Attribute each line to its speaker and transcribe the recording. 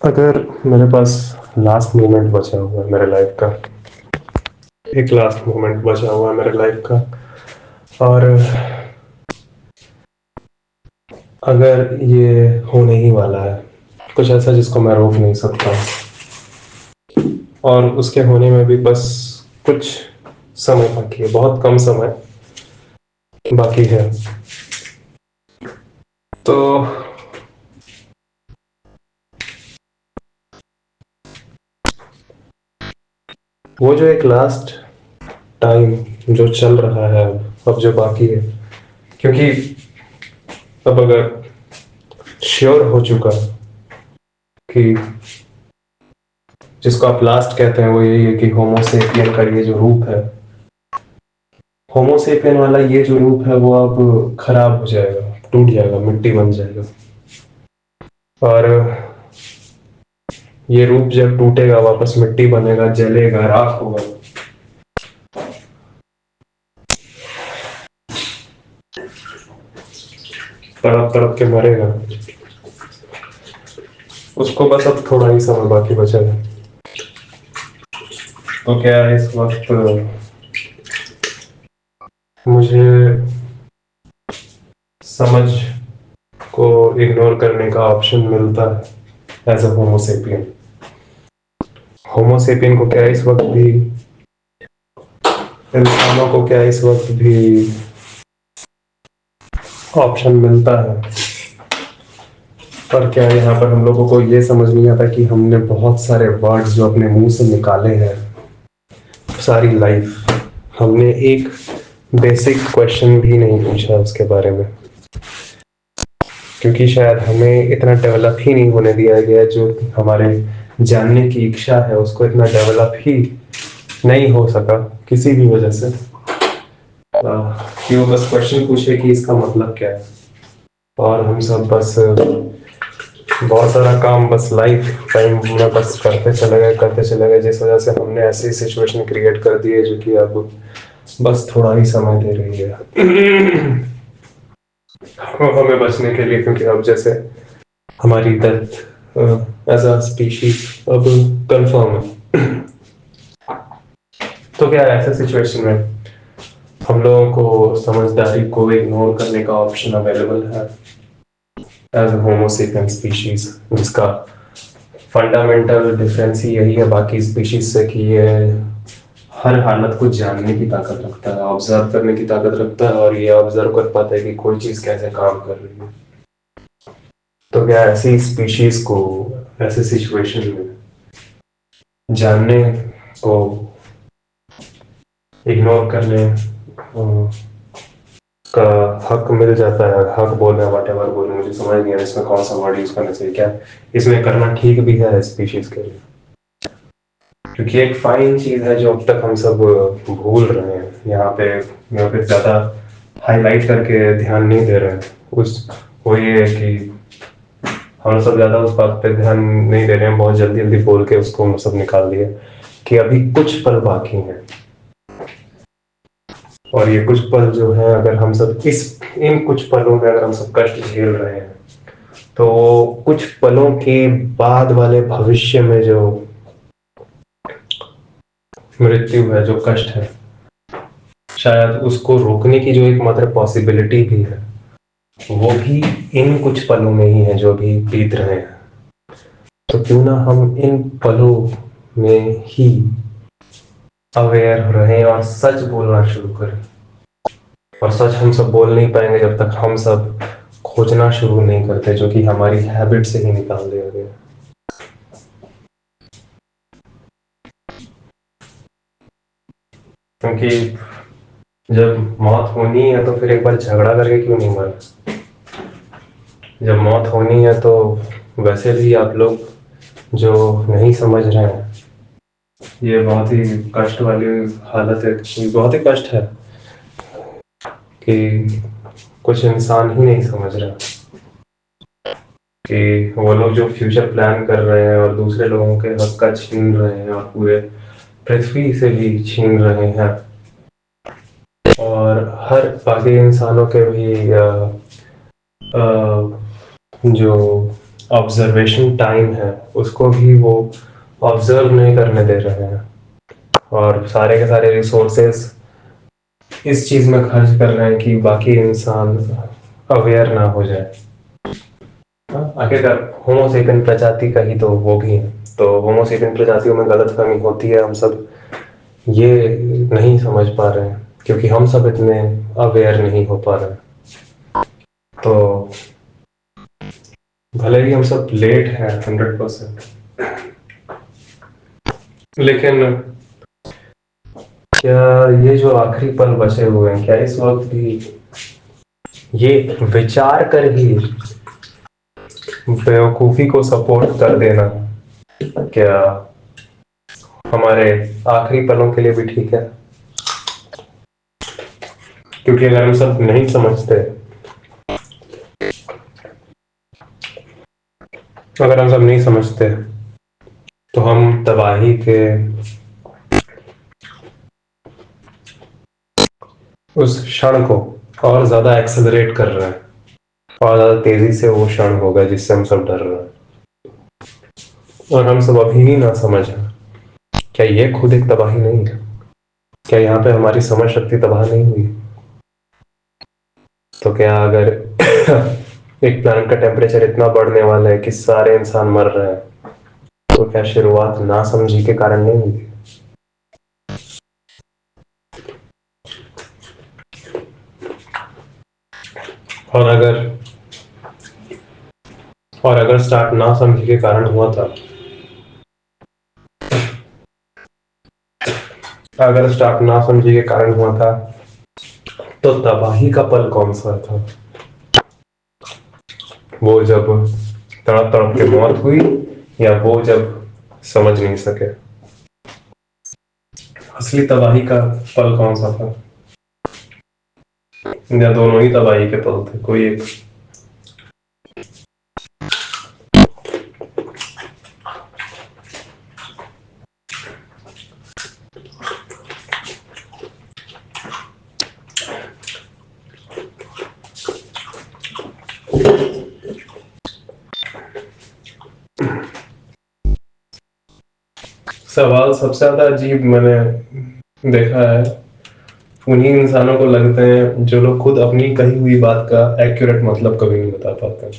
Speaker 1: अगर मेरे पास last moment बचा हुआ है मेरे लाइफ का, एक लास्ट मोमेंट बचा हुआ है मेरे लाइफ का, और अगर ये होने ही वाला है, कुछ ऐसा जिसको मैं रोक नहीं सकता, और उसके होने में भी बस कुछ समय बाकी है, बहुत कम समय बाकी है, तो वो जो एक लास्ट टाइम जो चल रहा है, अब जो बाकी है, क्योंकि अब अगर श्योर हो चुका कि जिसको आप लास्ट कहते हैं वो यही है कि होमोसेपियन का ये जो रूप है, होमोसेपियन वाला ये जो रूप है वो अब खराब हो जाएगा, टूट जाएगा, मिट्टी बन जाएगा। और ये रूप जब टूटेगा, वापस मिट्टी बनेगा, जलेगा, राख होगा, तड़प तड़प के मरेगा, उसको बस अब थोड़ा ही समय बाकी बचा है। तो क्या इस वक्त मुझे समझ को इग्नोर करने का ऑप्शन मिलता है एज अ होमोसेपियन? होमोसेपियन को क्या इस वक्त भी, इंसानों को क्या इस वक्त भी ऑप्शन मिलता है? पर क्या यहाँ पर हम लोगों को ये समझ नहीं आता कि हमने बहुत सारे वर्ड्स जो अपने मुंह से निकाले हैं सारी लाइफ, हमने एक बेसिक क्वेश्चन भी नहीं पूछा उसके बारे में, क्योंकि शायद हमें इतना डेवलप ही नहीं होने दिया गया, जो हमारे जानने की इच्छा है उसको इतना डेवलप ही नहीं हो सका किसी भी वजह से, कि वो बस क्वेश्चन पूछे कि इसका मतलब क्या है, और हम सब बस बहुत सारा काम बस लाइफ टाइम में बस करते चले गए, जिस वजह से हमने ऐसी सिचुएशन क्रिएट कर दी है जो कि अब बस थोड़ा ही समय दे रही है हमें बचने के लिए, क्योंकि अब जैसे हमारी डेथ एज अ स्पीशीज अब कंफर्म है। तो क्या ऐसे सिचुएशन में हम लोगों को समझदारी को इग्नोर करने का ऑप्शन अवेलेबल है एज होमोसेपियन स्पीशीज, जिसका फंडामेंटल डिफरेंस ही यही है बाकी स्पीशीज से कि ये हर हालत को जानने की ताकत रखता है, ऑब्जर्व करने की ताकत रखता है, और ये ऑब्जर्व कर पाता है कि कोई चीज कैसे काम कर रही है। तो क्या ऐसी स्पीशीज को ऐसे सिचुएशन में जानने को इग्नोर करने का हक मिल जाता है? हक बोलना, वॉटेवर बोलना, मुझे समझ नहीं आया इसमें कौन सा वर्ड यूज करना चाहिए, क्या इसमें करना ठीक भी है स्पीशीज के लिए? क्योंकि एक फाइन चीज है जो अब तक हम सब भूल रहे हैं, यहाँ पे ज्यादा हाईलाइट करके ध्यान नहीं दे रहे हैं, उस वो ये है कि हम सब ज्यादा उस बात पे ध्यान नहीं दे रहे हैं, बहुत जल्दी जल्दी बोल के उसको हम सब निकाल दिए कि अभी कुछ पल बाकी हैं, और ये कुछ पल जो है, अगर हम सब इन कुछ पलों में अगर हम सब कष्ट झेल रहे हैं, तो कुछ पलों के बाद वाले भविष्य में जो मृत्यु है, जो कष्ट है, शायद उसको रोकने की जो एकमात्र पॉसिबिलिटी भी है, वो भी इन कुछ पलों में ही है जो भी बीत रहे हैं। तो क्यों ना हम इन पलों में ही अवेयर रहें और सच बोलना शुरू करें, और सच हम सब बोल नहीं पाएंगे जब तक हम सब खोजना शुरू नहीं करते, जो कि हमारी हैबिट से ही निकाल दिया गया। क्योंकि जब मौत होनी है तो फिर एक बार झगड़ा करके क्यों नहीं मरना? जब मौत होनी है तो वैसे भी आप लोग जो नहीं समझ रहे हैं, ये बहुत ही कष्ट वाली हालत है, ये बहुत ही कष्ट है कि कुछ इंसान ही नहीं समझ रहा कि वो लोग जो फ्यूचर प्लान कर रहे हैं और दूसरे लोगों के हक का छीन रहे हैं, और पूरे पृथ्वी से भी छीन रहे हैं, और हर बाकी इंसानों के भी जो ऑब्जर्वेशन टाइम है उसको भी वो ऑब्जर्व नहीं करने दे रहे हैं, और सारे के सारे रिसोर्सेस इस चीज में खर्च कर रहे हैं कि बाकी इंसान अवेयर ना हो जाए। आखिरकार होमोसेपियन प्रजाति का ही तो वो भी है, तो होमोसेपियन प्रजातियों में गलतफहमी होती है, हम सब ये नहीं समझ पा रहे हैं क्योंकि हम सब इतने अवेयर नहीं हो पा रहे हैं। तो भले ही हम सब लेट हैं 100%, लेकिन क्या ये जो आखिरी पल बचे हुए हैं, क्या इस वक्त भी ये विचार कर ही बेवकूफी को सपोर्ट कर देना क्या हमारे आखिरी पलों के लिए भी ठीक है? क्योंकि अगर हम सब नहीं समझते, अगर हम सब नहीं समझते तो हम तबाही के उस क्षण को और ज्यादा एक्सेलरेट कर रहे हैं, और ज्यादा तेजी से वो क्षण होगा जिससे हम सब डर रहे हैं, और हम सब अभी ही ना समझें। क्या ये खुद एक तबाही नहीं है? क्या यहाँ पे हमारी समझ शक्ति तबाह नहीं हुई? तो क्या अगर एक प्लैनेट का टेम्परेचर इतना बढ़ने वाला है कि सारे इंसान मर रहे हैं, तो क्या शुरुआत ना समझी के कारण नहीं हुई? और अगर स्टार्ट ना समझी के कारण हुआ था, अगर स्टार्ट ना समझी के कारण हुआ था, तो तबाही का पल कौन सा था? वो जब तड़प तड़प के मौत हुई, या वो जब समझ नहीं सके? असली तबाही का पल कौन सा था? या दोनों ही तबाही के पल थे, कोई एक? सवाल सबसे ज्यादा अजीब मैंने देखा है उन्हीं इंसानों को लगते हैं जो लोग खुद अपनी कही हुई बात का एक्यूरेट मतलब कभी नहीं बता पाते।